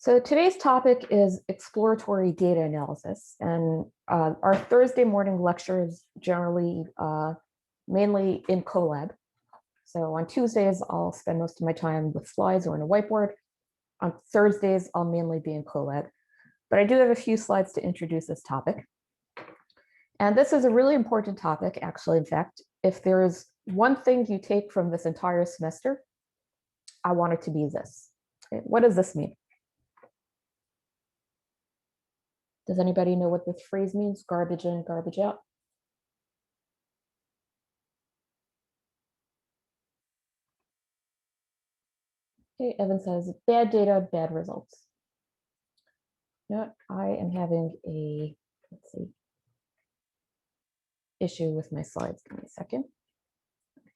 So today's topic is exploratory data analysis, and our Thursday morning lecture is generally mainly in Colab. So on Tuesdays, I'll spend most of my time with slides or in a whiteboard. On Thursdays, I'll mainly be in Colab, but I do have a few slides to introduce this topic. And this is a really important topic, actually. In fact, if there is one thing you take from this entire semester, I want it to be this. Okay, what does this mean? Does anybody know what this phrase means? Garbage in, garbage out? Okay, Evan says, bad data, bad results. No, I am having a, let's see, issue with my slides. Give me a second.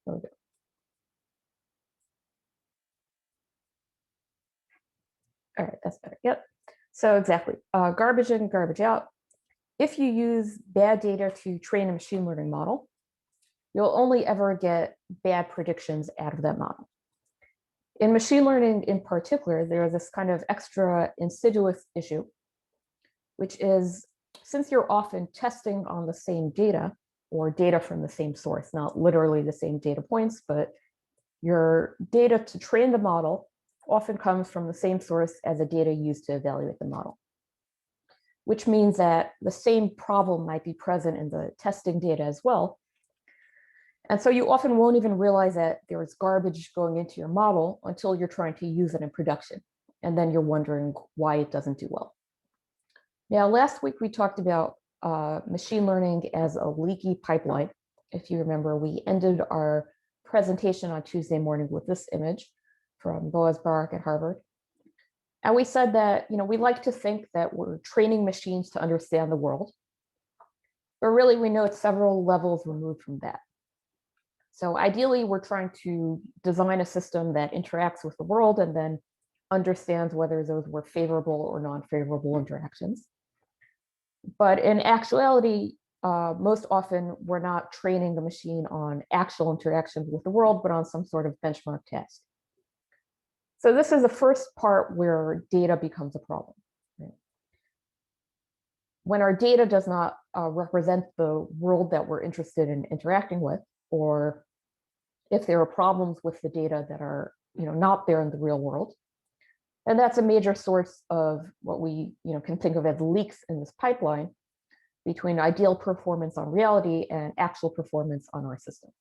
There we go. All right, that's better. Yep. So exactly, garbage in, garbage out. If you use bad data to train a machine learning model, you'll only ever get bad predictions out of that model. In machine learning in particular, there's this kind of extra insidious issue, which is since you're often testing on the same data or data from the same source, not literally the same data points, but your data to train the model often comes from the same source as the data used to evaluate the model, which means that the same problem might be present in the testing data as well. And so you often won't even realize that there is garbage going into your model until you're trying to use it in production. And then you're wondering why it doesn't do well. Now, last week we talked about machine learning as a leaky pipeline. If you remember, we ended our presentation on Tuesday morning with this image from Boaz Barak at Harvard. And we said that, we like to think that we're training machines to understand the world, but really we know it's several levels removed from that. So ideally, we're trying to design a system that interacts with the world and then understands whether those were favorable or non-favorable interactions. But in actuality, most often, we're not training the machine on actual interactions with the world, but on some sort of benchmark task. So this is the first part where data becomes a problem. Right? When our data does not represent the world that we're interested in interacting with, or if there are problems with the data that are not there in the real world. And that's a major source of what we can think of as leaks in this pipeline between ideal performance on reality and actual performance on our system.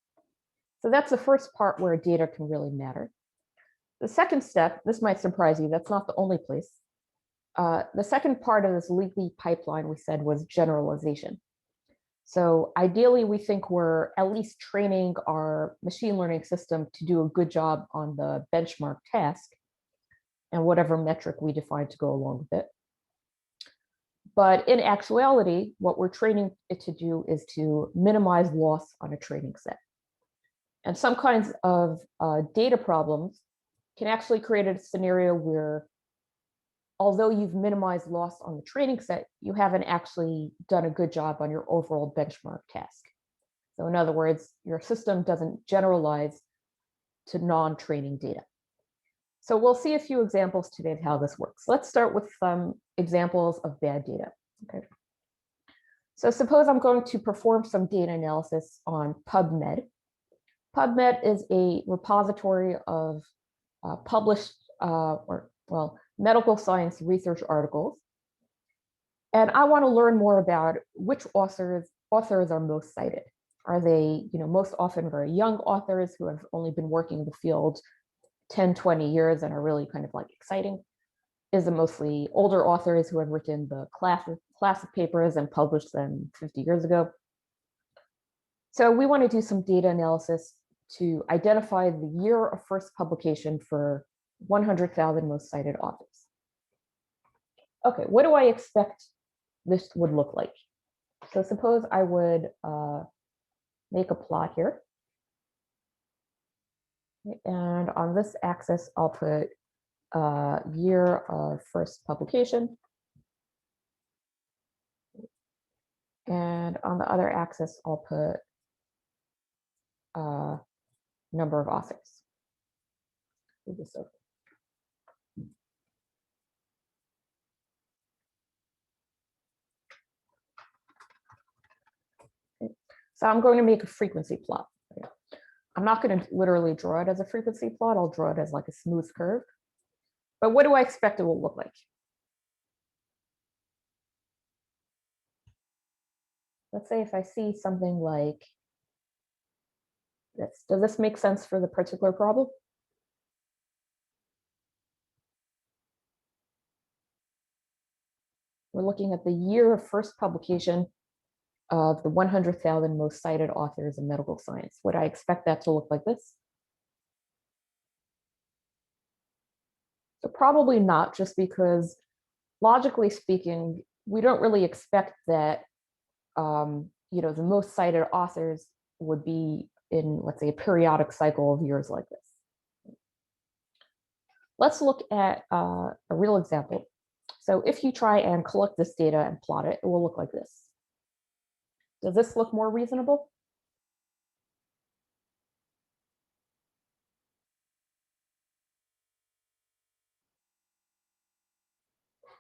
So that's the first part where data can really matter. The second step, this might surprise you, that's not the only place. The second part of this leaky pipeline we said was generalization. So ideally, we think we're at least training our machine learning system to do a good job on the benchmark task and whatever metric we define to go along with it. But in actuality, what we're training it to do is to minimize loss on a training set. And some kinds of data problems can actually create a scenario where although you've minimized loss on the training set, you haven't actually done a good job on your overall benchmark task. So in other words, your system doesn't generalize to non-training data. So we'll see a few examples today of how this works. Let's start with some examples of bad data. Okay. So suppose I'm going to perform some data analysis on PubMed. PubMed is a repository of published medical science research articles. And I want to learn more about which authors are most cited. Are they, most often very young authors who have only been working in the field 10, 20 years and are really kind of like exciting? Is it mostly older authors who have written the classic papers and published them 50 years ago? So we want to do some data analysis to identify the year of first publication for 100,000 most cited authors. Okay, what do I expect this would look like? So suppose I would make a plot here. And on this axis, I'll put year of first publication. And on the other axis, I'll put number of authors. Move this over. So I'm going to make a frequency plot. I'm not going to literally draw it as a frequency plot. I'll draw it as like a smooth curve. But what do I expect it will look like? Let's say if I see something like this, does this make sense for the particular problem? We're looking at the year of first publication of the 100,000 most cited authors in medical science. Would I expect that to look like this? So probably not, just because logically speaking, we don't really expect that the most cited authors would be in, let's say, a periodic cycle of years like this. Let's look at a real example. So if you try and collect this data and plot it, it will look like this. Does this look more reasonable?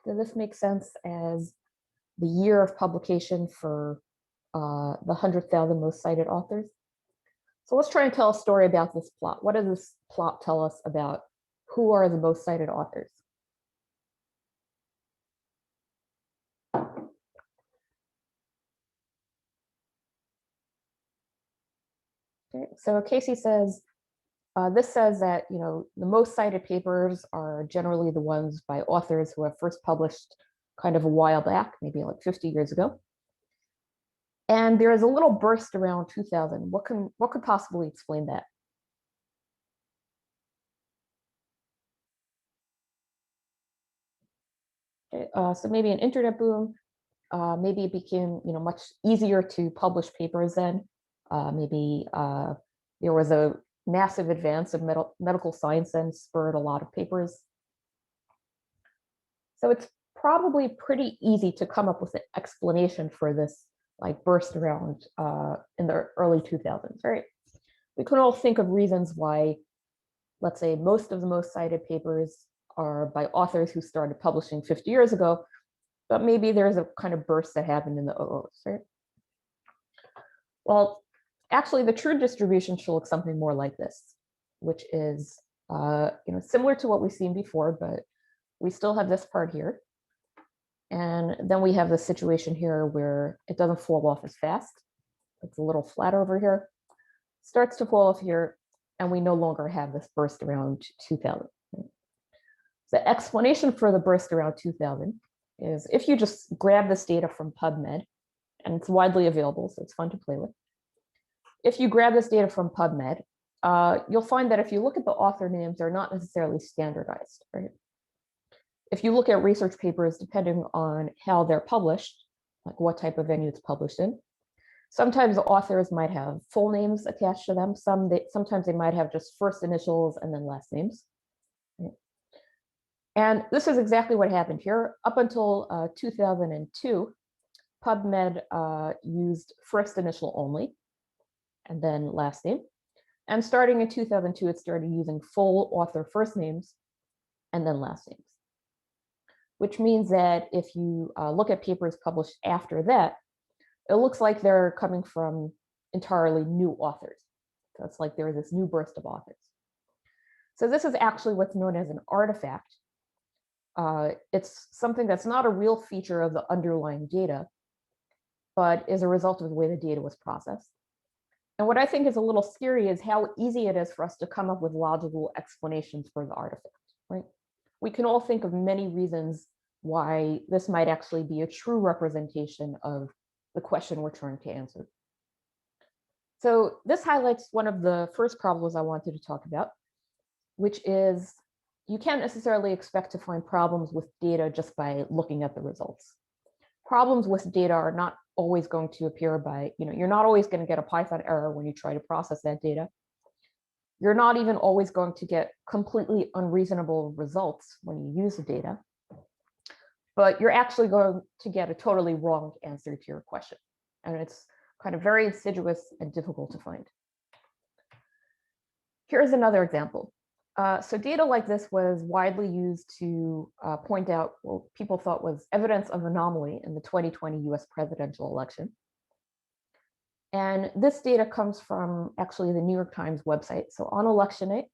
Does this make sense as the year of publication for the 100,000 most cited authors? So let's try and tell a story about this plot. What does this plot tell us about who are the most cited authors? Okay, so Casey says, this says that the most cited papers are generally the ones by authors who have first published kind of a while back, maybe like 50 years ago. And there is a little burst around 2000. What could possibly explain that? Okay, so maybe an internet boom. Maybe it became much easier to publish papers then. Maybe there was a massive advance of medical science and spurred a lot of papers. So it's probably pretty easy to come up with an explanation for this like burst around in the early 2000s, right? We can all think of reasons why, let's say, most of the most cited papers are by authors who started publishing 50 years ago, but maybe there's a kind of burst that happened in the 00s, right? Well, actually, the true distribution should look something more like this, which is similar to what we've seen before, but we still have this part here. And then we have the situation here where it doesn't fall off as fast. It's a little flat over here, starts to fall off here, and we no longer have this burst around 2000. The explanation for the burst around 2000 is if you just grab this data from PubMed, and it's widely available, so it's fun to play with. If you grab this data from PubMed, you'll find that if you look at the author names, they're not necessarily standardized, right? If you look at research papers, depending on how they're published, like what type of venue it's published in, sometimes the authors might have full names attached to them. Sometimes they might have just first initials and then last names. Right? And this is exactly what happened here. Up until 2002, PubMed used first initial only, and then last name. And starting in 2002, it started using full author first names and then last names, which means that if you look at papers published after that, it looks like they're coming from entirely new authors. So it's like there is this new burst of authors. So this is actually what's known as an artifact. It's something that's not a real feature of the underlying data, but is a result of the way the data was processed. And what I think is a little scary is how easy it is for us to come up with logical explanations for the artifact, right? We can all think of many reasons why this might actually be a true representation of the question we're trying to answer. So this highlights one of the first problems I wanted to talk about, which is you can't necessarily expect to find problems with data just by looking at the results. Problems with data are not always going to appear by, you're not always going to get a Python error when you try to process that data. You're not even always going to get completely unreasonable results when you use the data, but you're actually going to get a totally wrong answer to your question. And it's kind of very insidious and difficult to find. Here's another example. So data like this was widely used to point out what people thought was evidence of anomaly in the 2020 US presidential election. And this data comes from actually the New York Times website. So on election night,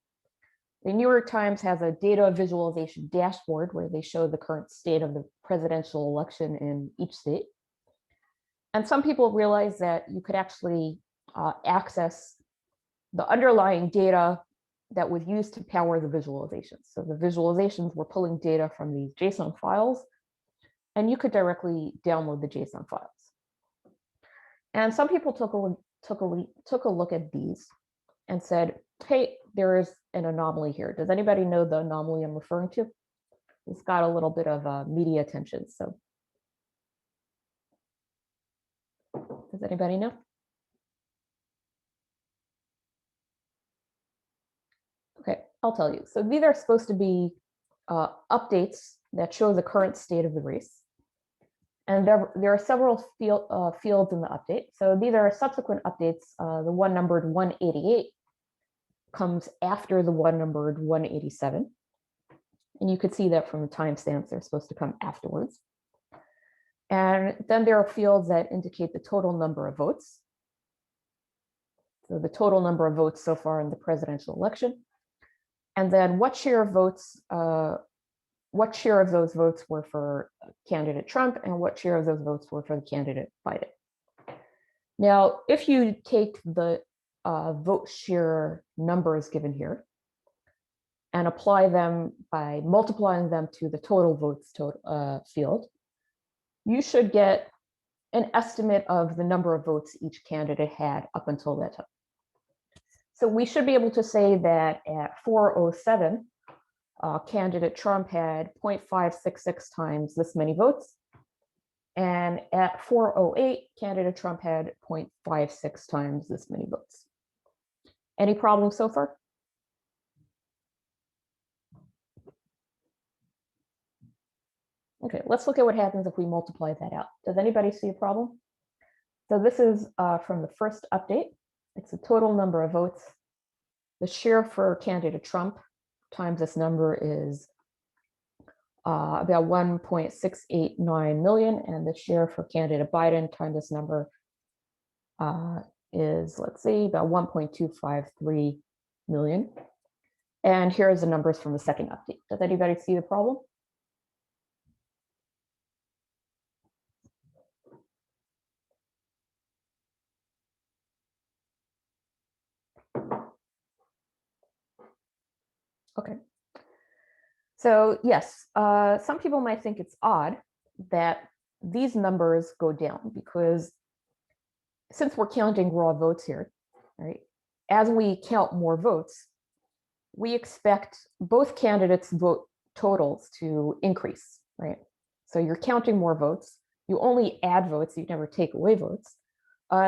the New York Times has a data visualization dashboard where they show the current state of the presidential election in each state. And some people realized that you could actually access the underlying data that was used to power the visualizations. So the visualizations were pulling data from these JSON files, and you could directly download the JSON files. And some people took a look at these and said, hey, there is an anomaly here. Does anybody know the anomaly I'm referring to? It's got a little bit of media attention. So does anybody know? Okay, I'll tell you. So these are supposed to be updates that show the current state of the race. And there are several fields in the update. So these are subsequent updates. The one numbered 188 comes after the one numbered 187. And you could see that from the timestamps, they're supposed to come afterwards. And then there are fields that indicate the total number of votes. So the total number of votes so far in the presidential election. And then what share of votes, what share of those votes were for candidate Trump and what share of those votes were for the candidate Biden. Now, if you take the vote share numbers given here and apply them by multiplying them to the total votes field, you should get an estimate of the number of votes each candidate had up until that time. So we should be able to say that at 407, candidate Trump had 0.566 times this many votes. And at 408, candidate Trump had 0.56 times this many votes. Any problems so far? Okay, let's look at what happens if we multiply that out. Does anybody see a problem? So this is from the first update. It's the total number of votes. The share for candidate Trump times this number is about 1.689 million, and the share for candidate Biden times this number is, let's see, about 1.253 million. And here are the numbers from the second update. Does anybody see the problem? Okay. So yes, some people might think it's odd that these numbers go down because since we're counting raw votes here, right? As we count more votes, we expect both candidates' vote totals to increase, right? So you're counting more votes. You only add votes, you never take away votes.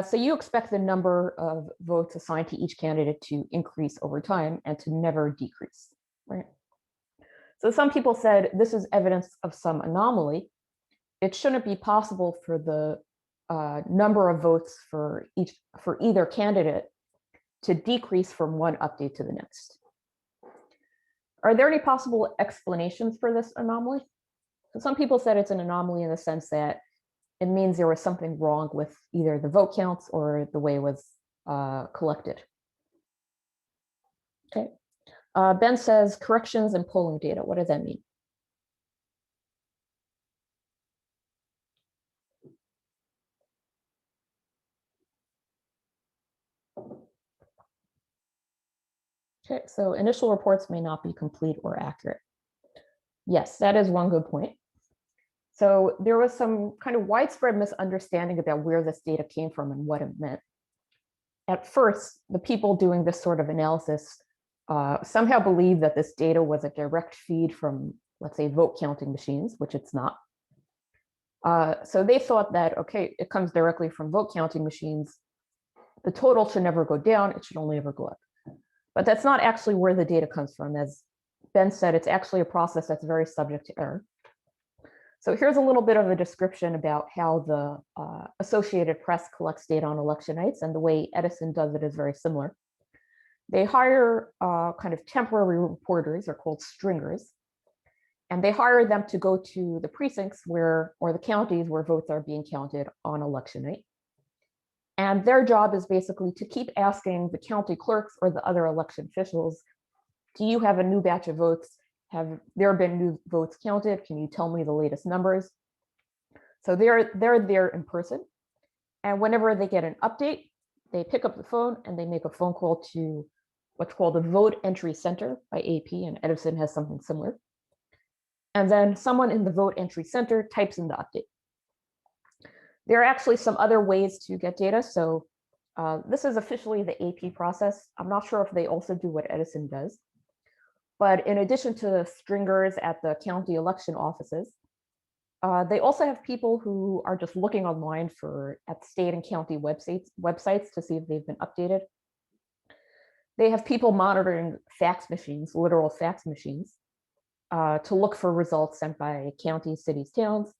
So you expect the number of votes assigned to each candidate to increase over time and to never decrease, right? So some people said this is evidence of some anomaly. It shouldn't be possible for the number of votes for either candidate to decrease from one update to the next. Are there any possible explanations for this anomaly? So some people said it's an anomaly in the sense that it means there was something wrong with either the vote counts or the way it was collected. Okay. Ben says corrections and polling data. What does that mean? Okay, so initial reports may not be complete or accurate. Yes, that is one good point. So there was some kind of widespread misunderstanding about where this data came from and what it meant. At first, the people doing this sort of analysis somehow believed that this data was a direct feed from, let's say, vote counting machines, which it's not. So they thought that, okay, it comes directly from vote counting machines. The total should never go down, it should only ever go up. But that's not actually where the data comes from. As Ben said, it's actually a process that's very subject to error. So here's a little bit of a description about how the Associated Press collects data on election nights, and the way Edison does it is very similar. They hire kind of temporary reporters, they're called stringers, and they hire them to go to the precincts or the counties where votes are being counted on election night. And their job is basically to keep asking the county clerks or the other election officials, do you have a new batch of votes? Have there been new votes counted? Can you tell me the latest numbers? So they're there in person. And whenever they get an update, they pick up the phone and they make a phone call to what's called a vote entry center by AP, and Edison has something similar. And then someone in the vote entry center types in the update. There are actually some other ways to get data. So this is officially the AP process. I'm not sure if they also do what Edison does. But in addition to the stringers at the county election offices, they also have people who are just looking online at state and county websites to see if they've been updated. They have people monitoring fax machines, literal fax machines, to look for results sent by counties, cities, towns.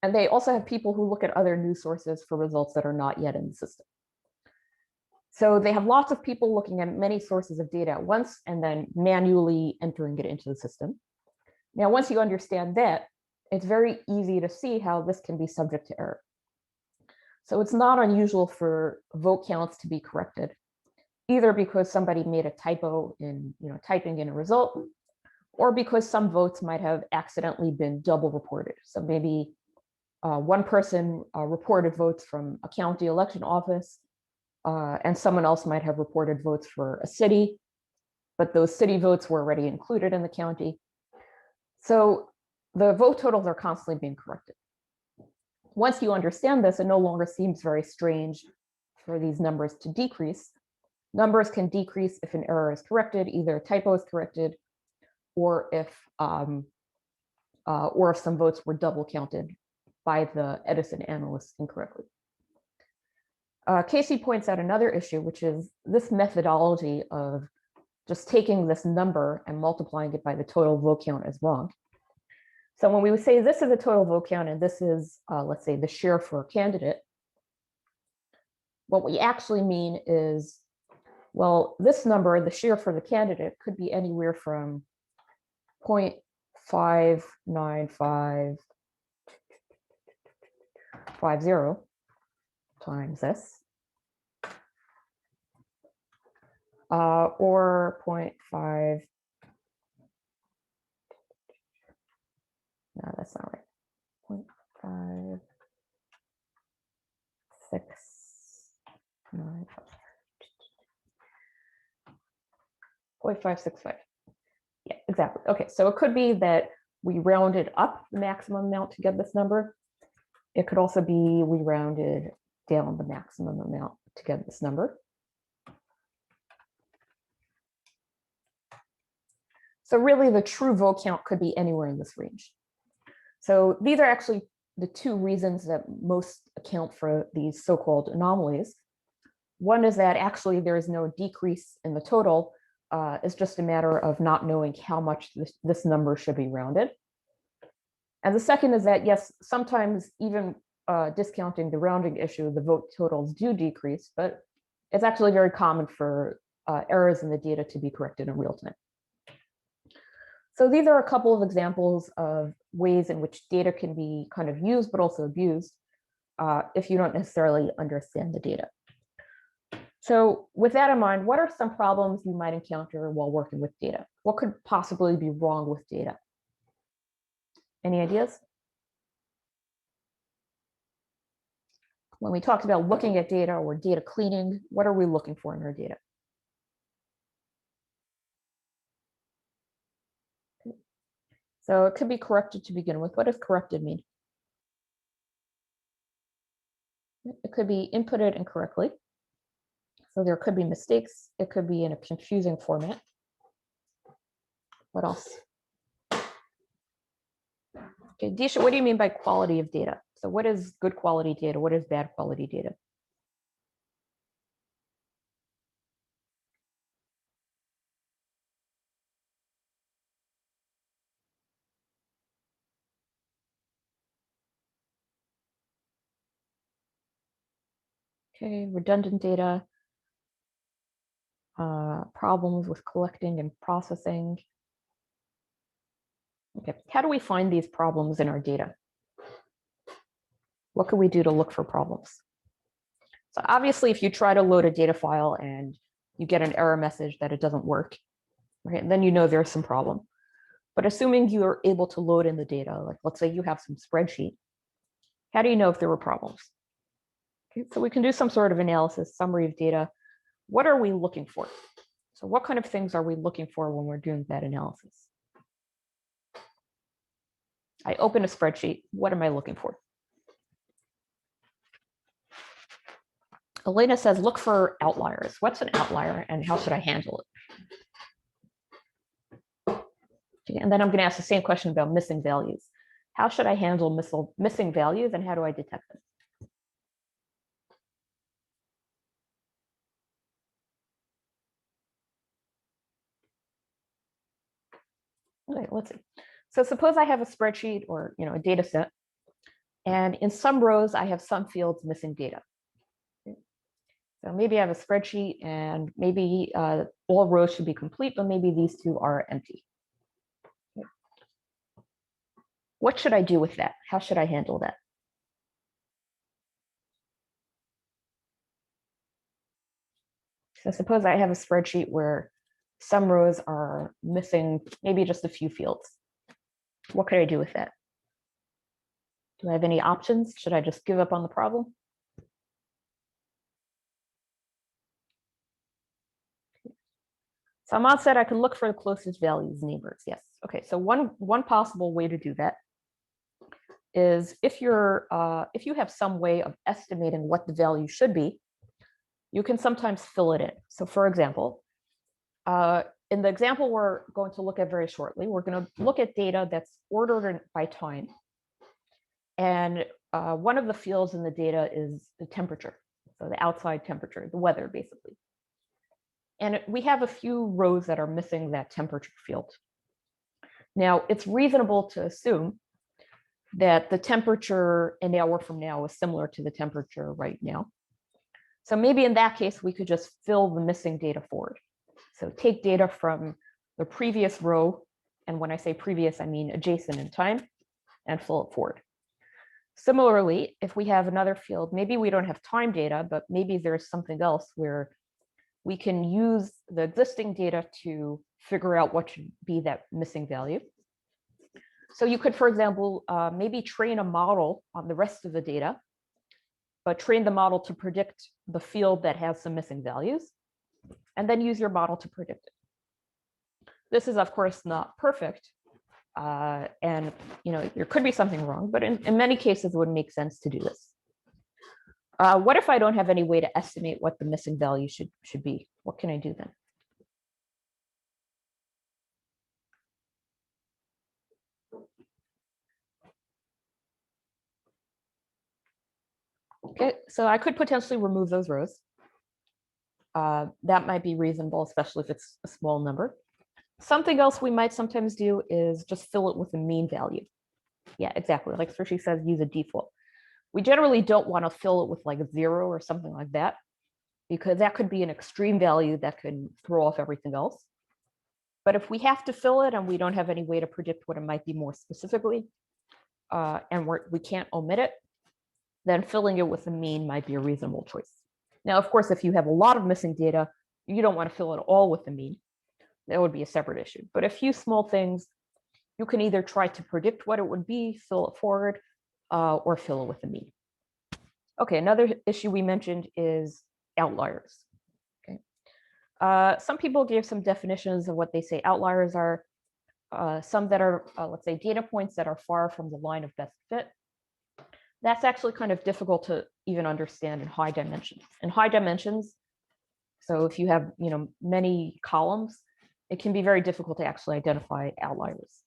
And they also have people who look at other news sources for results that are not yet in the system. So they have lots of people looking at many sources of data at once and then manually entering it into the system. Now, once you understand that, it's very easy to see how this can be subject to error. So it's not unusual for vote counts to be corrected, either because somebody made a typo in typing in a result, or because some votes might have accidentally been double reported. So maybe one person reported votes from a county election office, and someone else might have reported votes for a city, but those city votes were already included in the county. So the vote totals are constantly being corrected. Once you understand this, it no longer seems very strange for these numbers to decrease. Numbers can decrease if an error is corrected, either a typo is corrected, or if some votes were double counted by the Edison analysts incorrectly. Casey points out another issue, which is this methodology of just taking this number and multiplying it by the total vote count is wrong. So when we would say this is a total vote count and this is, let's say, the share for a candidate, what we actually mean is, well, this number, the share for the candidate, could be anywhere from 0.59550 times this, or 0.5, no, that's not right, 0.5695, 0.565. Yeah, exactly. Okay, so it could be that we rounded up the maximum amount to get this number. It could also be we rounded down the maximum amount to get this number. So really the true vote count could be anywhere in this range. So these are actually the two reasons that most account for these so-called anomalies. One is that actually there is no decrease in the total. It's just a matter of not knowing how much this number should be rounded. And the second is that, yes, sometimes even discounting the rounding issue, the vote totals do decrease, but it's actually very common for errors in the data to be corrected in real time. So these are a couple of examples of ways in which data can be kind of used, but also abused if you don't necessarily understand the data. So with that in mind, what are some problems you might encounter while working with data? What could possibly be wrong with data? Any ideas? When we talked about looking at data or data cleaning, what are we looking for in our data? So it could be corrected to begin with. What does corrected mean? It could be inputted incorrectly. So there could be mistakes. It could be in a confusing format. What else? Okay, Disha, what do you mean by quality of data? So what is good quality data? What is bad quality data? Okay, redundant data, problems with collecting and processing. Okay, how do we find these problems in our data? What can we do to look for problems? So obviously, if you try to load a data file and you get an error message that it doesn't work, right, then you know there's some problem. But assuming you're able to load in the data, like let's say you have some spreadsheet, how do you know if there were problems? Okay, so we can do some sort of analysis, summary of data. What are we looking for? So what kind of things are we looking for when we're doing that analysis? I open a spreadsheet. What am I looking for? Elena says, look for outliers. What's an outlier and how should I handle it? Okay, and then I'm going to ask the same question about missing values. How should I handle missing values and how do I detect them? Okay, let's see. So suppose I have a spreadsheet or a data set, and in some rows I have some fields missing data. So maybe I have a spreadsheet and maybe all rows should be complete, but maybe these two are empty. What should I do with that? How should I handle that? So suppose I have a spreadsheet where some rows are missing maybe just a few fields. What could I do with that? Do I have any options? Should I just give up on the problem? So Ahmad said I can look for the closest values neighbors. Yes. Okay. So one possible way to do that is if you have some way of estimating what the value should be, you can sometimes fill it in. So for example, in the example we're going to look at very shortly, we're going to look at data that's ordered by time. And one of the fields in the data is the temperature. So the outside temperature, the weather, basically. And we have a few rows that are missing that temperature field. Now, it's reasonable to assume that the temperature an hour from now is similar to the temperature right now. So maybe in that case, we could just fill the missing data forward. So take data from the previous row, and when I say previous, I mean adjacent in time, and fill it forward. Similarly, if we have another field, maybe we don't have time data, but maybe there's something else where we can use the existing data to figure out what should be that missing value. So you could, for example, maybe train a model on the rest of the data, but train the model to predict the field that has some missing values, and then use your model to predict it. This is, of course, not perfect. And there could be something wrong, but in many cases, it would make sense to do this. What if I don't have any way to estimate what the missing value should be? What can I do then? Okay, so I could potentially remove those rows. That might be reasonable, especially if it's a small number. Something else we might sometimes do is just fill it with a mean value. Yeah, exactly. Like Srishi says, use a default. We generally don't want to fill it with like a 0 or something like that, because that could be an extreme value that could throw off everything else. But if we have to fill it and we don't have any way to predict what it might be more specifically, and we can't omit it, then filling it with a mean might be a reasonable choice. Now, of course, if you have a lot of missing data, you don't want to fill it all with the mean. That would be a separate issue. But a few small things, you can either try to predict what it would be, fill it forward, or fill it with the mean. Okay, another issue we mentioned is outliers. Okay, some people gave some definitions of what they say outliers are. Some that are, let's say, data points that are far from the line of best fit. That's actually kind of difficult to even understand in high dimensions. In high dimensions, so if you have many columns, it can be very difficult to actually identify outliers.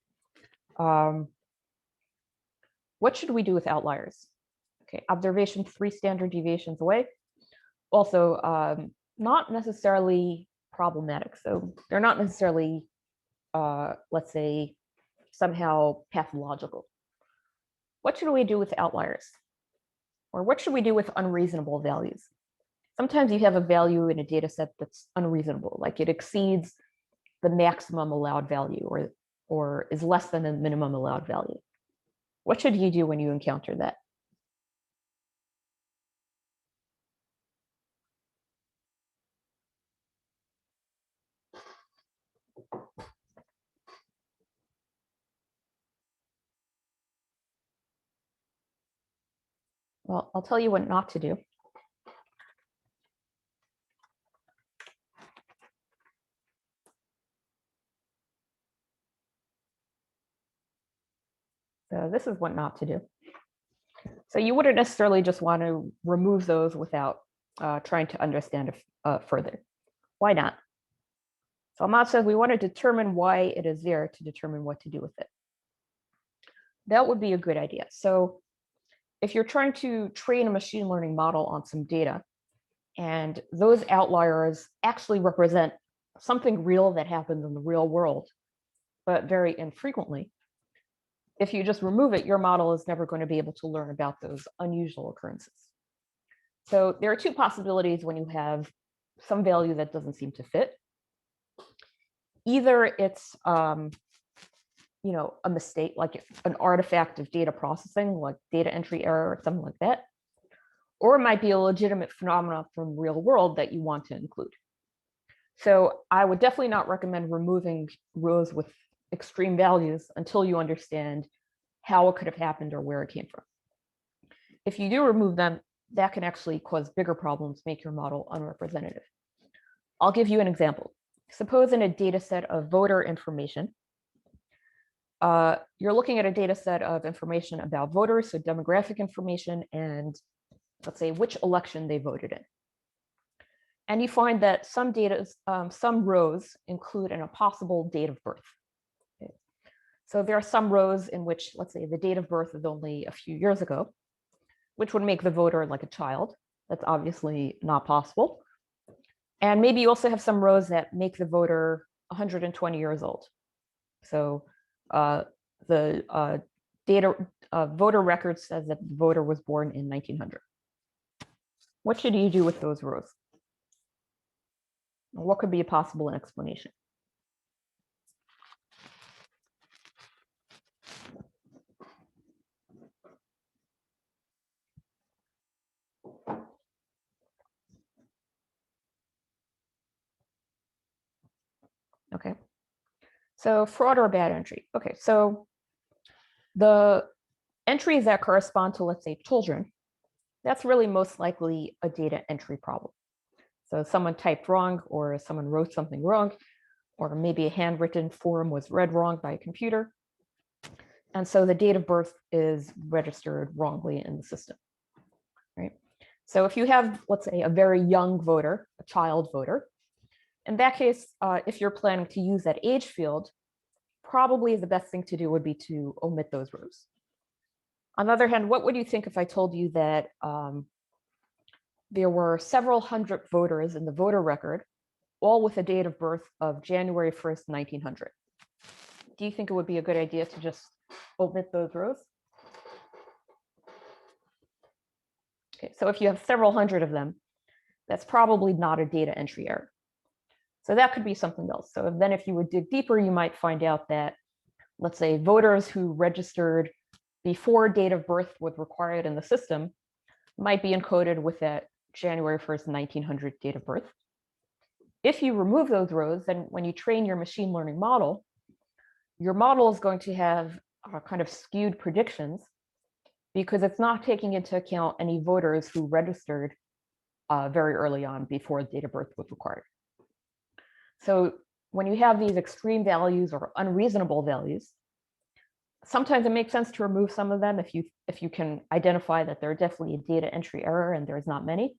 What should we do with outliers? Okay, observation 3 standard deviations away. Also, not necessarily problematic. So they're not necessarily, let's say, somehow pathological. What should we do with outliers? Or what should we do with unreasonable values? Sometimes you have a value in a data set that's unreasonable, like it exceeds the maximum allowed value or is less than the minimum allowed value. What should you do when you encounter that? Well, I'll tell you what not to do. So this is what not to do. So you wouldn't necessarily just want to remove those without trying to understand it further. Why not? So Ahmad says we want to determine why it is there to determine what to do with it. That would be a good idea. So if you're trying to train a machine learning model on some data, and those outliers actually represent something real that happens in the real world, but very infrequently, if you just remove it, your model is never going to be able to learn about those unusual occurrences. So there are two possibilities when you have some value that doesn't seem to fit. Either it's a mistake, like an artifact of data processing, like data entry error or something like that, or it might be a legitimate phenomenon from real world that you want to include. So I would definitely not recommend removing rows with extreme values until you understand how it could have happened or where it came from. If you do remove them, that can actually cause bigger problems, make your model unrepresentative. I'll give you an example. Suppose in a data set of voter information, you're looking at a data set of information about voters, so demographic information, and let's say which election they voted in. And you find that some data, some rows include a possible date of birth. Okay. So there are some rows in which, let's say, the date of birth is only a few years ago, which would make the voter like a child. That's obviously not possible. And maybe you also have some rows that make the voter 120 years old. So the voter record says that the voter was born in 1900. What should you do with those rows? What could be a possible explanation? Okay. So fraud or bad entry. Okay, so the entries that correspond to, let's say, children, that's really most likely a data entry problem. So someone typed wrong, or someone wrote something wrong, or maybe a handwritten form was read wrong by a computer. And so the date of birth is registered wrongly in the system, right? So if you have, let's say, a very young voter, a child voter, in that case, if you're planning to use that age field, probably the best thing to do would be to omit those rows. On the other hand, what would you think if I told you that there were several hundred voters in the voter record, all with a date of birth of January 1st, 1900? Do you think it would be a good idea to just omit those rows? Okay, so if you have several hundred of them, that's probably not a data entry error. So that could be something else. So then if you would dig deeper, you might find out that, let's say, voters who registered before date of birth was required in the system might be encoded with that January 1st, 1900 date of birth. If you remove those rows, then when you train your machine learning model, your model is going to have kind of skewed predictions because it's not taking into account any voters who registered very early on before date of birth was required. So when you have these extreme values or unreasonable values, sometimes it makes sense to remove some of them if you can identify that they're definitely a data entry error and there's not many.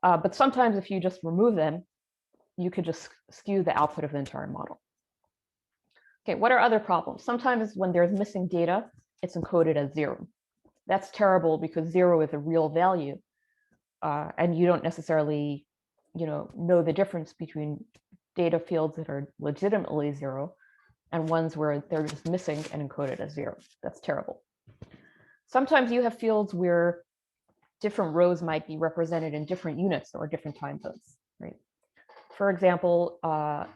But sometimes if you just remove them, you could just skew the output of the entire model. Okay, what are other problems? Sometimes when there's missing data, it's encoded as 0. That's terrible because 0 is a real value, and you don't necessarily, know the difference between data fields that are legitimately 0 and ones where they're just missing and encoded as 0. That's terrible. Sometimes you have fields where different rows might be represented in different units or different time zones, right? For example,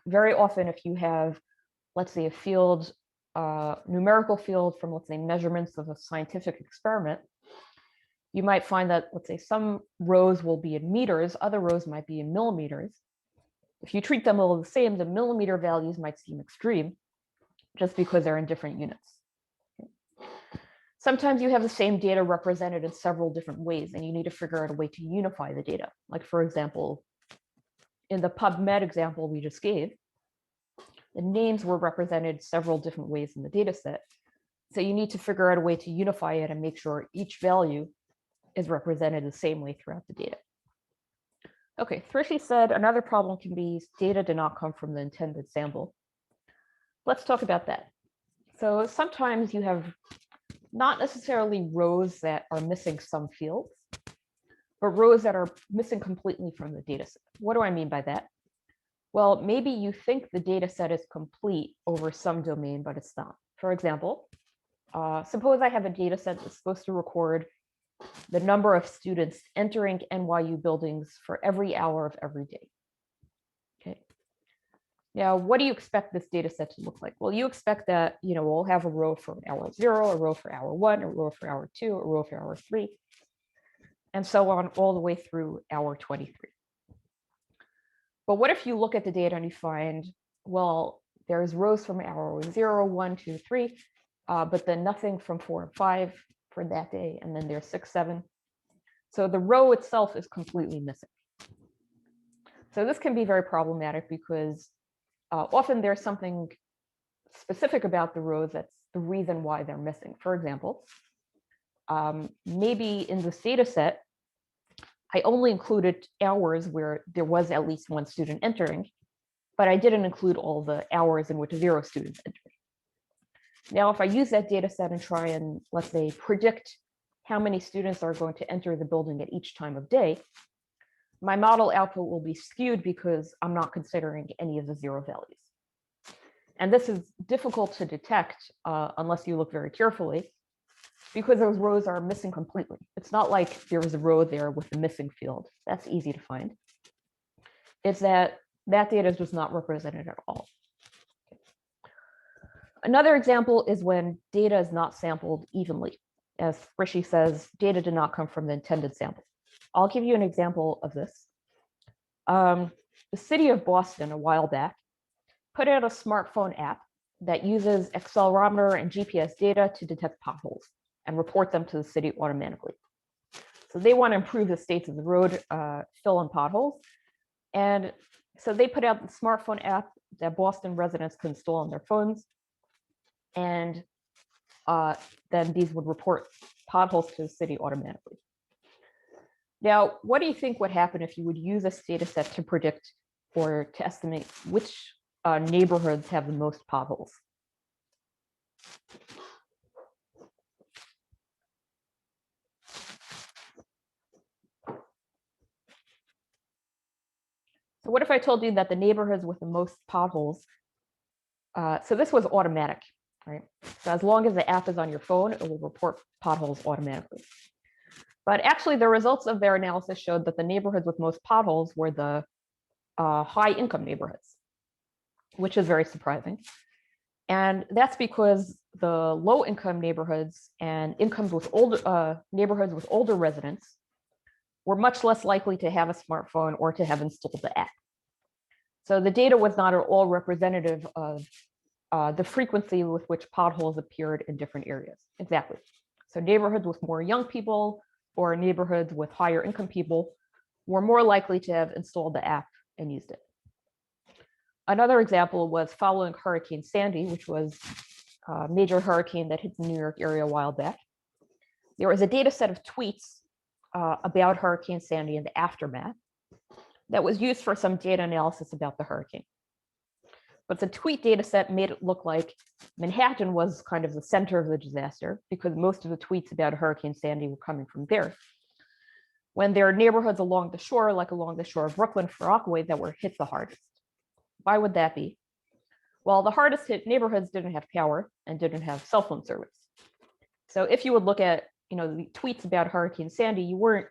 very often if you have, let's say, a field, numerical field from, let's say, measurements of a scientific experiment, you might find that, let's say, some rows will be in meters, other rows might be in millimeters. If you treat them all the same, the millimeter values might seem extreme just because they're in different units. Sometimes you have the same data represented in several different ways, and you need to figure out a way to unify the data. Like, for example, in the PubMed example we just gave, the names were represented several different ways in the data set. So you need to figure out a way to unify it and make sure each value is represented the same way throughout the data. Okay, Thrishy said another problem can be data did not come from the intended sample. Let's talk about that. So sometimes you have not necessarily rows that are missing some fields, but rows that are missing completely from the data set. What do I mean by that? Well, maybe you think the data set is complete over some domain, but it's not. For example, suppose I have a data set that's supposed to record the number of students entering NYU buildings for every hour of every day. Okay. Now, what do you expect this data set to look like? Well, you expect that, we'll have a row for hour 0, a row for hour 1, a row for hour 2, a row for hour 3, and so on all the way through hour 23. But what if you look at the data and you find, well, there's rows from hour 0, 1, 2, 3, but then nothing from 4 and 5 for that day, and then there's 6, 7. So the row itself is completely missing. So this can be very problematic because often there's something specific about the rows that's the reason why they're missing. For example, maybe in this data set, I only included hours where there was at least one student entering, but I didn't include all the hours in which 0 students entered. Now, if I use that data set and try and, let's say, predict how many students are going to enter the building at each time of day, my model output will be skewed because I'm not considering any of the 0 values. And this is difficult to detect unless you look very carefully, because those rows are missing completely. It's not like there was a row there with a missing field. That's easy to find. It's that data is just not represented at all. Another example is when data is not sampled evenly. As Rishi says, data did not come from the intended sample. I'll give you an example of this. The city of Boston, a while back, put out a smartphone app that uses accelerometer and GPS data to detect potholes and report them to the city automatically. So they want to improve the states of the road, fill in potholes. And so they put out the smartphone app that Boston residents could install on their phones. And then these would report potholes to the city automatically. Now, what do you think would happen if you would use this data set to predict or to estimate which neighborhoods have the most potholes? So what if I told you that the neighborhoods with the most potholes, so this was automatic, right? So as long as the app is on your phone, it will report potholes automatically. But actually, the results of their analysis showed that the neighborhoods with most potholes were the high-income neighborhoods, which is very surprising. And that's because the low-income neighborhoods and neighborhoods with older residents were much less likely to have a smartphone or to have installed the app. So the data was not at all representative of the frequency with which potholes appeared in different areas. Exactly. So neighborhoods with more young people or neighborhoods with higher income people were more likely to have installed the app and used it. Another example was following Hurricane Sandy, which was a major hurricane that hit the New York area a while back. There was a data set of tweets about Hurricane Sandy and the aftermath that was used for some data analysis about the hurricane. But the tweet data set made it look like Manhattan was kind of the center of the disaster because most of the tweets about Hurricane Sandy were coming from there. When there are neighborhoods along the shore, like along the shore of Brooklyn for Rockaway, that were hit the hardest. Why would that be? Well, the hardest hit neighborhoods didn't have power and didn't have cell phone service. So if you would look at the tweets about Hurricane Sandy, you weren't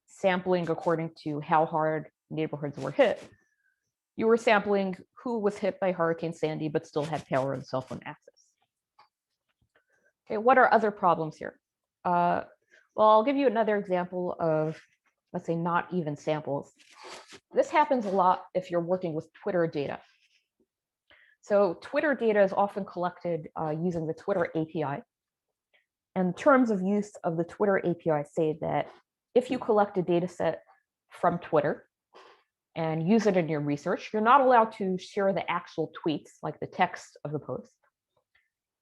sampling according to how hard neighborhoods were hit. You were sampling who was hit by Hurricane Sandy but still had power and cell phone access. Okay, what are other problems here? Well, I'll give you another example of, let's say, not even samples. This happens a lot if you're working with Twitter data. So Twitter data is often collected using the Twitter API. And terms of use of the Twitter API say that if you collect a data set from Twitter and use it in your research, you're not allowed to share the actual tweets, like the text of the post.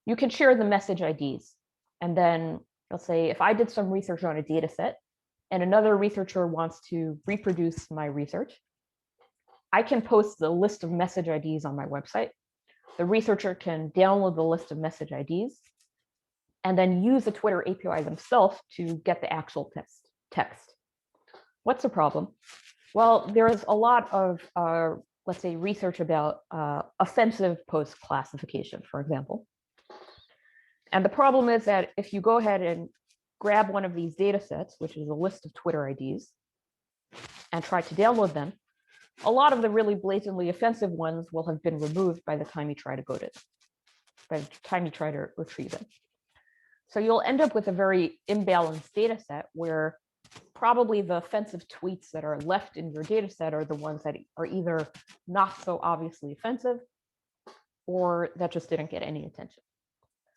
You can share the message IDs. And then let's say if I did some research on a data set and another researcher wants to reproduce my research, I can post the list of message IDs on my website. The researcher can download the list of message IDs and then use the Twitter API themselves to get the actual text. What's the problem? Well, there is a lot of, let's say, research about offensive post classification, for example. And the problem is that if you go ahead and grab one of these data sets, which is a list of Twitter IDs, and try to download them, a lot of the really blatantly offensive ones will have been removed by the time you try to retrieve them. So you'll end up with a very imbalanced data set where probably the offensive tweets that are left in your data set are the ones that are either not so obviously offensive or that just didn't get any attention.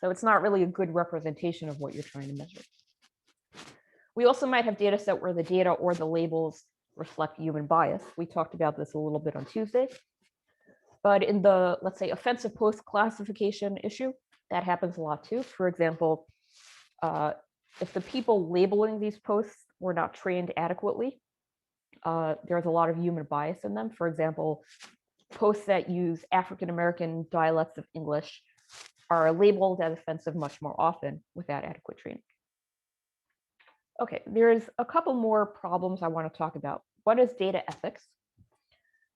So it's not really a good representation of what you're trying to measure. We also might have data set where the data or the labels reflect human bias. We talked about this a little bit on Tuesday. But in the, let's say, offensive post classification issue, that happens a lot too. For example, if the people labeling these posts were not trained adequately, there's a lot of human bias in them. For example, posts that use African-American dialects of English are labeled as offensive much more often without adequate training. Okay, there's a couple more problems I want to talk about. What is data ethics?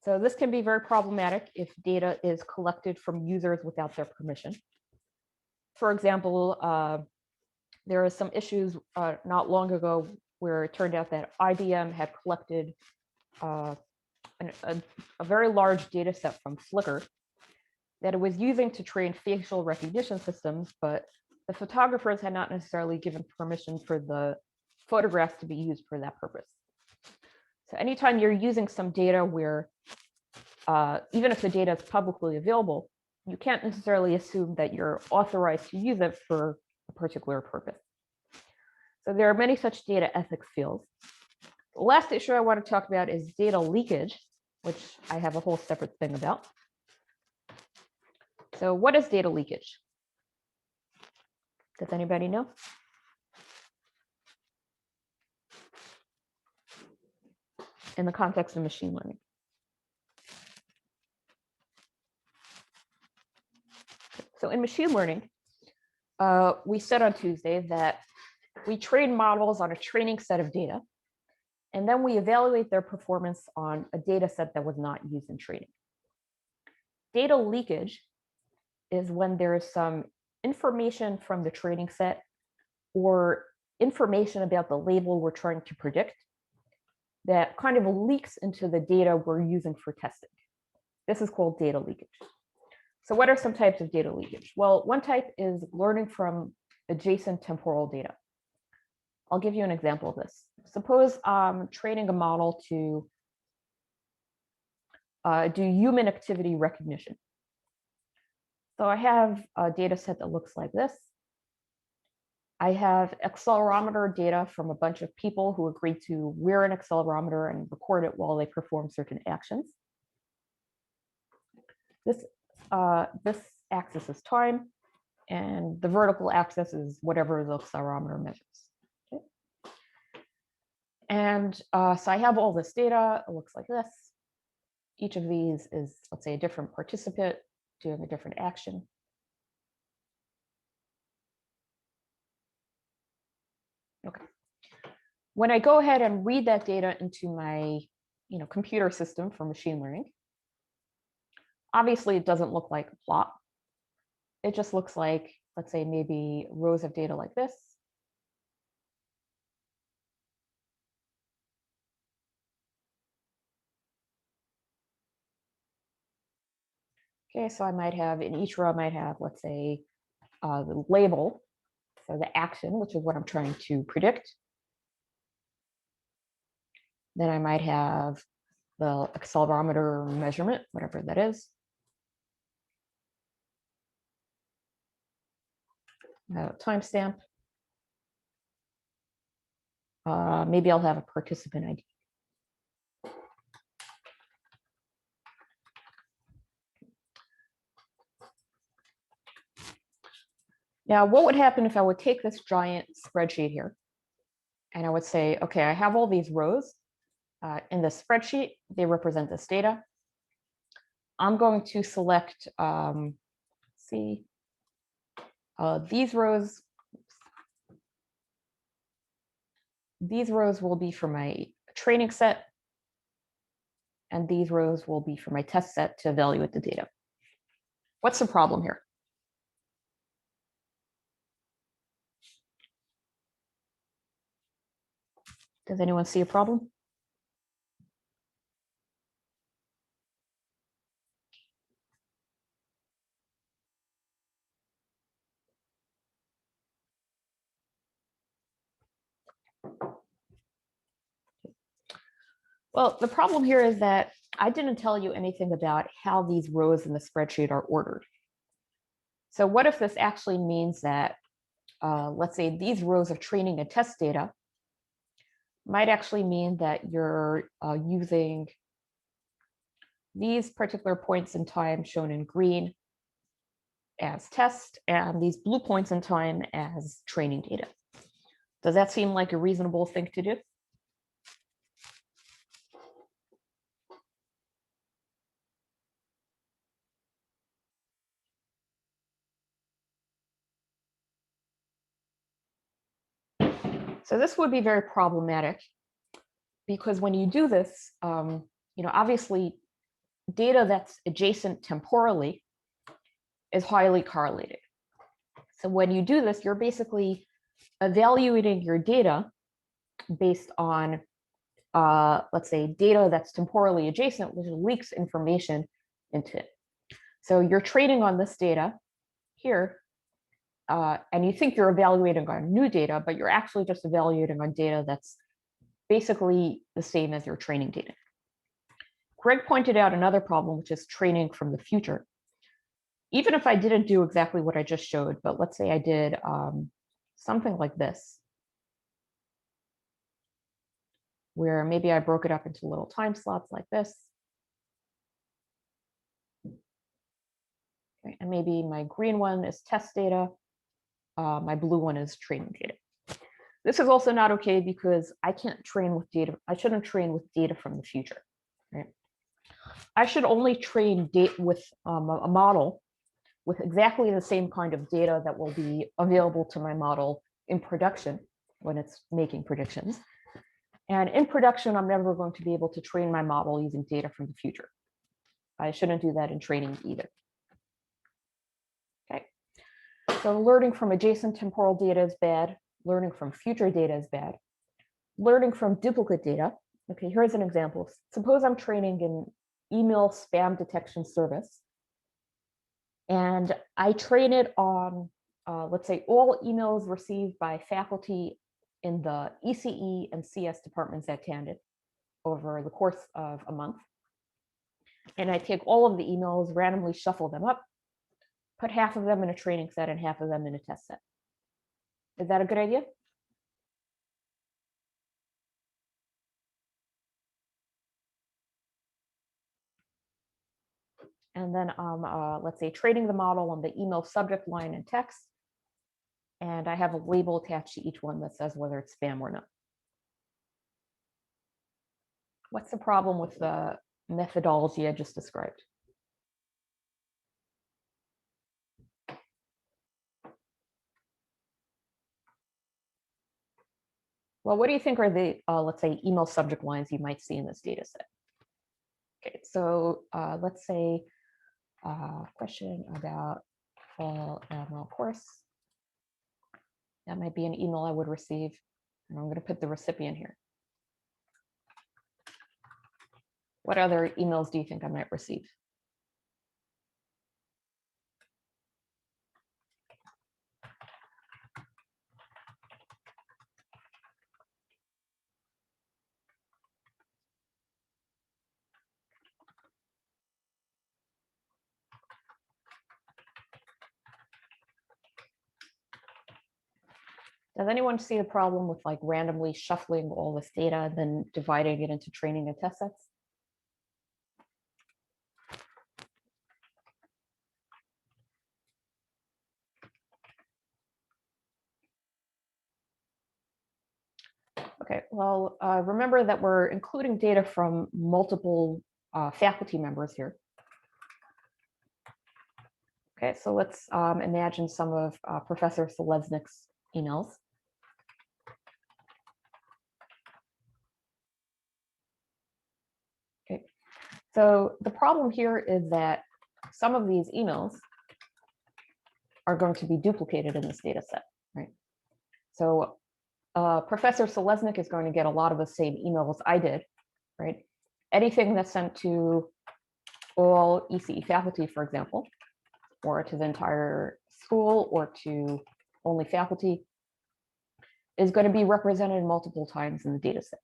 So this can be very problematic if data is collected from users without their permission. For example, there are some issues not long ago where it turned out that IBM had collected a very large data set from Flickr that it was using to train facial recognition systems, but the photographers had not necessarily given permission for the photographs to be used for that purpose. So anytime you're using some data where, even if the data is publicly available, you can't necessarily assume that you're authorized to use it for a particular purpose. So there are many such data ethics fields. The last issue I want to talk about is data leakage, which I have a whole separate thing about. So what is data leakage? Does anybody know? In the context of machine learning. So in machine learning, we said on Tuesday that we train models on a training set of data, and then we evaluate their performance on a data set that was not used in training. Data leakage is when there is some information from the training set or information about the label we're trying to predict that kind of leaks into the data we're using for testing. This is called data leakage. So what are some types of data leakage? Well, one type is learning from adjacent temporal data. I'll give you an example of this. Suppose I'm training a model to do human activity recognition. So I have a data set that looks like this. I have accelerometer data from a bunch of people who agreed to wear an accelerometer and record it while they perform certain actions. This axis is time, and the vertical axis is whatever the accelerometer measures. Okay. And so I have all this data. It looks like this. Each of these is, let's say, a different participant doing a different action. Okay. When I go ahead and read that data into my computer system for machine learning, obviously it doesn't look like a plot. It just looks like, let's say, maybe rows of data like this. Okay, so I might have, in each row, I might have, let's say, the label, so the action, which is what I'm trying to predict. Then I might have the accelerometer measurement, whatever that is. Timestamp. Maybe I'll have a participant ID. Now, what would happen if I would take this giant spreadsheet here and I would say, okay, I have all these rows in this spreadsheet. They represent this data. I'm going to select, these rows. These rows will be for my training set, and these rows will be for my test set to evaluate the data. What's the problem here? Does anyone see a problem? Well, the problem here is that I didn't tell you anything about how these rows in the spreadsheet are ordered. So what if this actually means that, let's say these rows of training and test data might actually mean that you're using these particular points in time shown in green as test and these blue points in time as training data. Does that seem like a reasonable thing to do? So this would be very problematic because when you do this, obviously data that's adjacent temporally is highly correlated. So when you do this, you're basically evaluating your data based on, let's say, data that's temporally adjacent, which leaks information into it. So you're training on this data here, and you think you're evaluating on new data, but you're actually just evaluating on data that's basically the same as your training data. Greg pointed out another problem, which is training from the future. Even if I didn't do exactly what I just showed, but let's say I did something like this, where maybe I broke it up into little time slots like this. Okay, and maybe my green one is test data, my blue one is training data. This is also not okay because I can't train with data. I shouldn't train with data from the future, right? I should only train with a model with exactly the same kind of data that will be available to my model in production when it's making predictions. And in production, I'm never going to be able to train my model using data from the future. I shouldn't do that in training either. Okay. So learning from adjacent temporal data is bad. Learning from future data is bad. Learning from duplicate data. Okay, here's an example. Suppose I'm training an email spam detection service, and I train it on, let's say, all emails received by faculty in the ECE and CS departments at Tandon over the course of a month. And I take all of the emails, randomly shuffle them up, put half of them in a training set and half of them in a test set. Is that a good idea? And then let's say training the model on the email subject line and text. And I have a label attached to each one that says whether it's spam or not. What's the problem with the methodology I just described? Well, what do you think are the, let's say, email subject lines you might see in this data set? Okay, so let's say question about fall ML course. That might be an email I would receive. And I'm going to put the recipient here. What other emails do you think I might receive? Does anyone see a problem with like randomly shuffling all this data and then dividing it into training and test sets? Okay, well, remember that we're including data from multiple faculty members here. Okay, so let's imagine some of Professor Selesnik's emails. Okay, so the problem here is that some of these emails are going to be duplicated in this data set, right? So Professor Selesnik is going to get a lot of the same emails I did, right? Anything that's sent to all ECE faculty, for example, or to the entire school or to only faculty is going to be represented multiple times in the data set.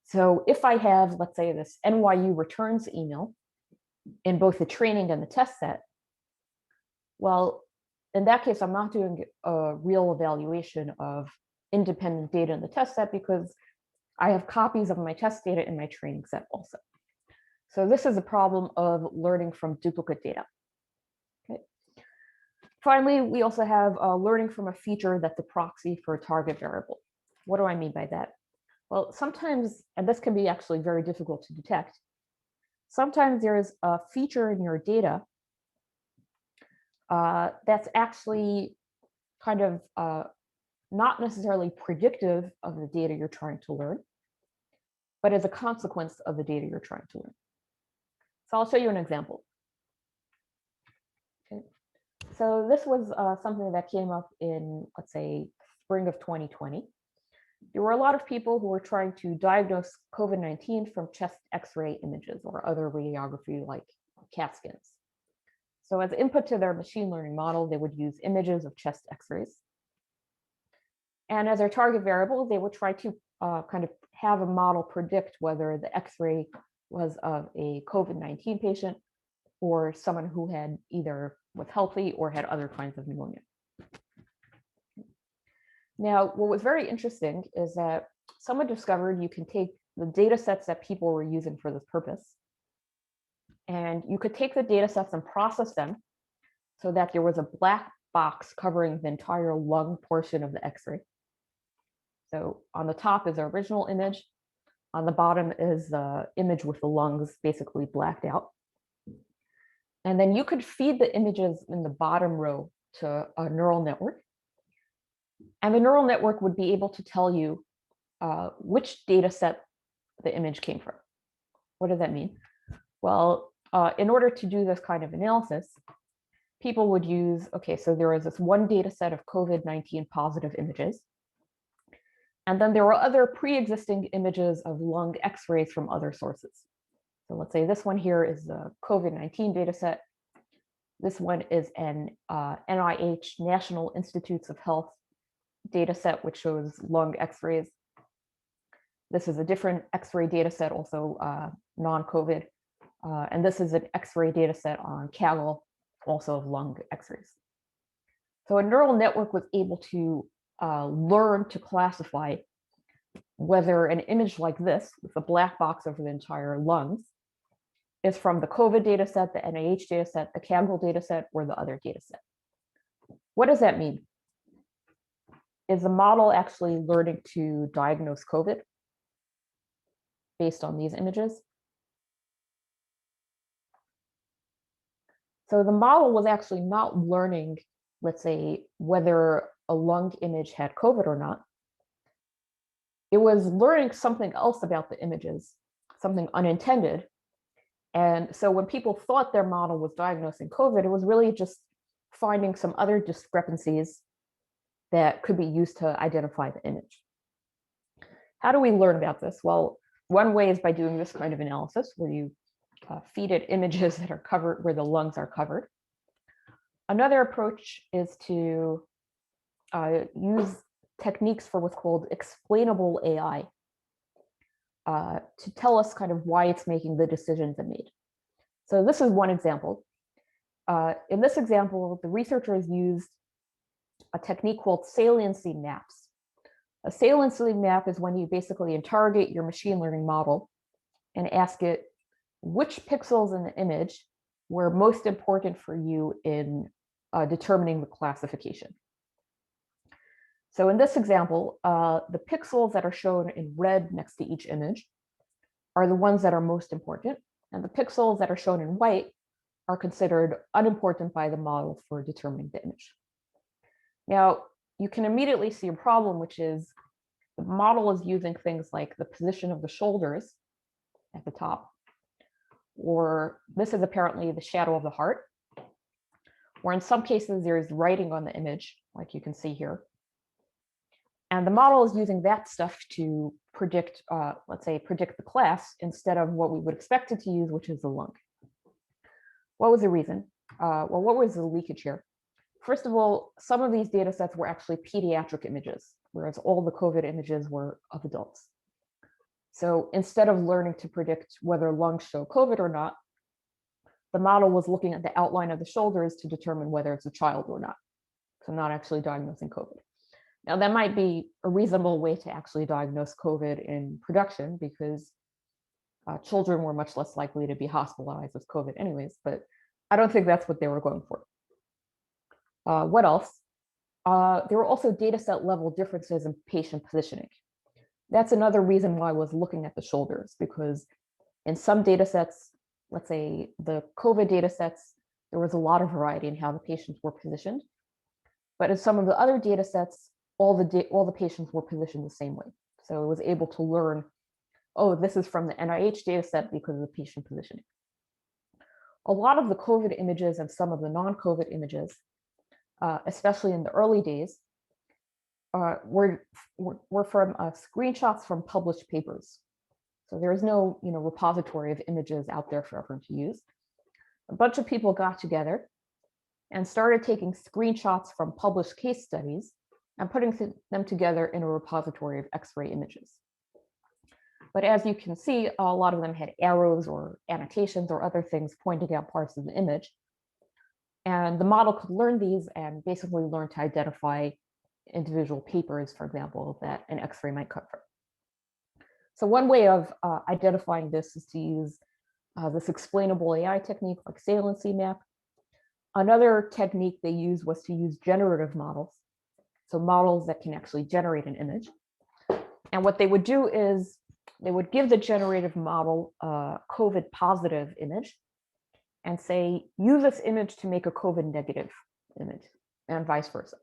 So if I have, let's say, this NYU returns email in both the training and the test set, well, in that case, I'm not doing a real evaluation of independent data in the test set because I have copies of my test data in my training set also. So this is a problem of learning from duplicate data. Okay. Finally, we also have learning from a feature that's a proxy for a target variable. What do I mean by that? Well, sometimes, and this can be actually very difficult to detect, sometimes there's a feature in your data that's actually kind of not necessarily predictive of the data you're trying to learn, but as a consequence of the data you're trying to learn. So I'll show you an example. Okay. So this was something that came up in, let's say, spring of 2020. There were a lot of people who were trying to diagnose COVID-19 from chest X-ray images or other radiography like CAT scans. So as input to their machine learning model, they would use images of chest X-rays. And as their target variable, they would try to kind of have a model predict whether the X-ray was of a COVID-19 patient or someone who had either was healthy or had other kinds of pneumonia. Now, what was very interesting is that someone discovered you can take the data sets that people were using for this purpose, and you could take the data sets and process them so that there was a black box covering the entire lung portion of the X-ray. So on the top is the original image. On the bottom is the image with the lungs basically blacked out. And then you could feed the images in the bottom row to a neural network. And the neural network would be able to tell you which data set the image came from. What does that mean? Well, in order to do this kind of analysis, people would use, okay, so there was this one data set of COVID-19 positive images. And then there were other pre-existing images of lung X-rays from other sources. So let's say this one here is the COVID-19 data set. This one is an NIH, National Institutes of Health data set, which shows lung X-rays. This is a different X-ray data set, also non-COVID. And this is an X-ray data set on Kaggle, also of lung X-rays. So a neural network was able to learn to classify whether an image like this, with a black box over the entire lungs, is from the COVID data set, the NIH data set, the Kaggle data set, or the other data set. What does that mean? Is the model actually learning to diagnose COVID based on these images? So the model was actually not learning, let's say, whether a lung image had COVID or not. It was learning something else about the images, something unintended. And so when people thought their model was diagnosing COVID, it was really just finding some other discrepancies that could be used to identify the image. How do we learn about this? Well, one way is by doing this kind of analysis where you feed it images that are covered, where the lungs are covered. Another approach is to use techniques for what's called explainable AI to tell us kind of why it's making the decisions it made. So this is one example. In this example, the researchers used a technique called saliency maps. A saliency map is when you basically interrogate your machine learning model and ask it which pixels in the image were most important for you in determining the classification. So in this example, the pixels that are shown in red next to each image are the ones that are most important, and the pixels that are shown in white are considered unimportant by the model for determining the image. Now, you can immediately see a problem, which is the model is using things like the position of the shoulders at the top, or this is apparently the shadow of the heart, or in some cases there's writing on the image, like you can see here. And the model is using that stuff to predict, let's say, predict the class instead of what we would expect it to use, which is the lung. What was the reason? Well, what was the leakage here? First of all, some of these data sets were actually pediatric images, whereas all the COVID images were of adults. So instead of learning to predict whether lungs show COVID or not, the model was looking at the outline of the shoulders to determine whether it's a child or not. So not actually diagnosing COVID. Now, that might be a reasonable way to actually diagnose COVID in production because children were much less likely to be hospitalized with COVID anyways, but I don't think that's what they were going for. What else? There were also data set level differences in patient positioning. That's another reason why I was looking at the shoulders, because in some data sets, let's say the COVID data sets, there was a lot of variety in how the patients were positioned. But in some of the other data sets, all the patients were positioned the same way. So it was able to learn, oh, this is from the NIH data set because of the patient positioning. A lot of the COVID images and some of the non-COVID images, especially in the early days, were from screenshots from published papers. So there is no repository of images out there for everyone to use. A bunch of people got together and started taking screenshots from published case studies and putting them together in a repository of X-ray images. But as you can see, a lot of them had arrows or annotations or other things pointing out parts of the image. And the model could learn these and basically learn to identify individual papers, for example, that an X-ray might cover. So one way of identifying this is to use this explainable AI technique like saliency map. Another technique they used was to use generative models. So models that can actually generate an image. And what they would do is they would give the generative model a COVID positive image and say, use this image to make a COVID negative image and vice versa.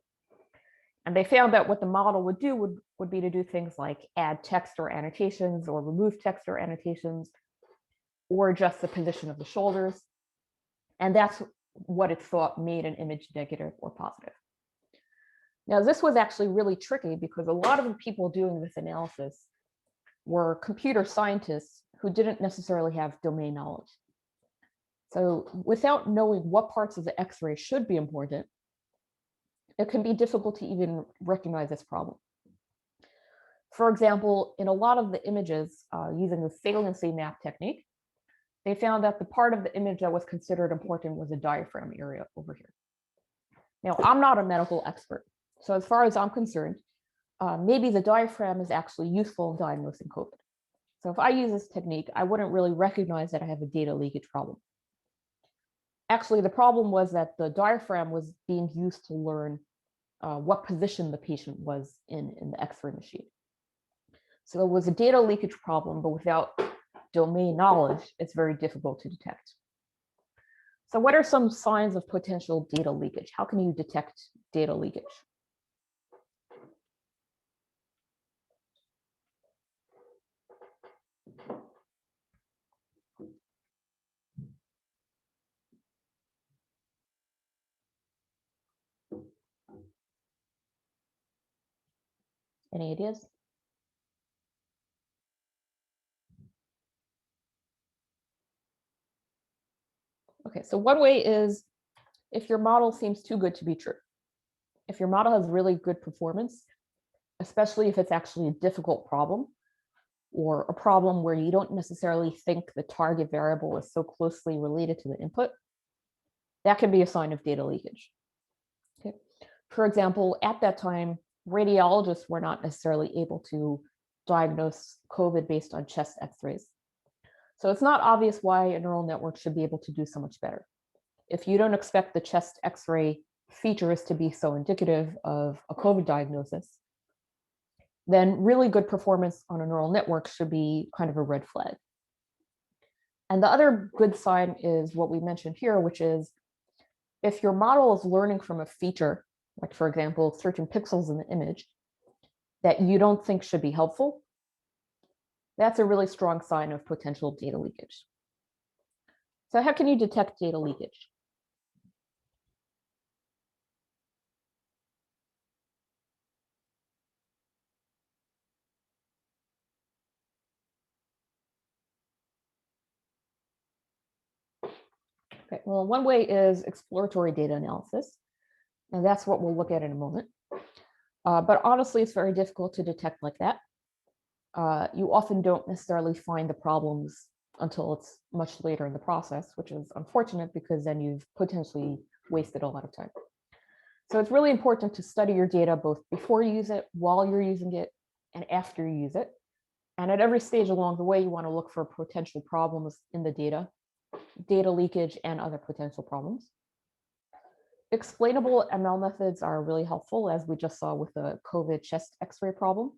And they found that what the model would do would be to do things like add text or annotations or remove text or annotations or adjust the position of the shoulders. And that's what it thought made an image negative or positive. Now, this was actually really tricky because a lot of the people doing this analysis were computer scientists who didn't necessarily have domain knowledge. So without knowing what parts of the X-ray should be important, it can be difficult to even recognize this problem. For example, in a lot of the images using the saliency map technique, they found that the part of the image that was considered important was the diaphragm area over here. Now, I'm not a medical expert. So as far as I'm concerned, maybe the diaphragm is actually useful in diagnosing COVID. So if I use this technique, I wouldn't really recognize that I have a data leakage problem. Actually, the problem was that the diaphragm was being used to learn what position the patient was in the X-ray machine. So it was a data leakage problem, but without domain knowledge, it's very difficult to detect. So what are some signs of potential data leakage? How can you detect data leakage? Any ideas? Okay, so one way is if your model seems too good to be true. If your model has really good performance, especially if it's actually a difficult problem or a problem where you don't necessarily think the target variable is so closely related to the input, that can be a sign of data leakage. Okay. For example, at that time, radiologists were not necessarily able to diagnose COVID based on chest x-rays. So it's not obvious why a neural network should be able to do so much better. If you don't expect the chest x-ray features to be so indicative of a COVID diagnosis, then really good performance on a neural network should be kind of a red flag. And the other good sign is what we mentioned here, which is if your model is learning from a feature, like for example, certain pixels in the image that you don't think should be helpful, that's a really strong sign of potential data leakage. So how can you detect data leakage? Okay, well, one way is exploratory data analysis, and that's what we'll look at in a moment. But honestly, it's very difficult to detect like that. You often don't necessarily find the problems until it's much later in the process, which is unfortunate because then you've potentially wasted a lot of time. So it's really important to study your data both before you use it, while you're using it, and after you use it. And at every stage along the way, you want to look for potential problems in the data leakage, and other potential problems. Explainable ML methods are really helpful, as we just saw with the COVID chest x-ray problem.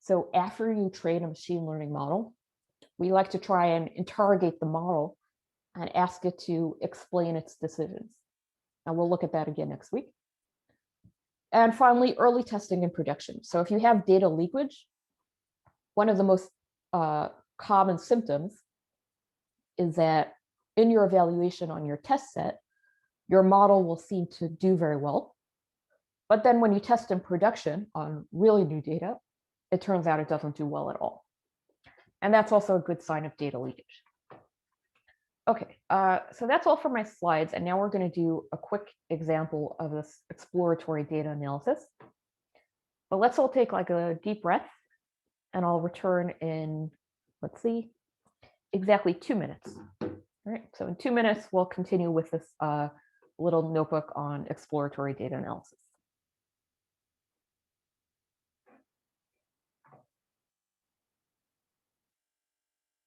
So after you train a machine learning model, we like to try and interrogate the model and ask it to explain its decisions. And we'll look at that again next week. And finally, early testing and production. So if you have data leakage, one of the most common symptoms is that in your evaluation on your test set, your model will seem to do very well. But then when you test in production on really new data, it turns out it doesn't do well at all. And that's also a good sign of data leakage. Okay, so that's all for my slides. And now we're going to do a quick example of this exploratory data analysis. But let's all take like a deep breath, and I'll return in, let's see, exactly 2 minutes. All right, so in 2 minutes, we'll continue with this little notebook on exploratory data analysis.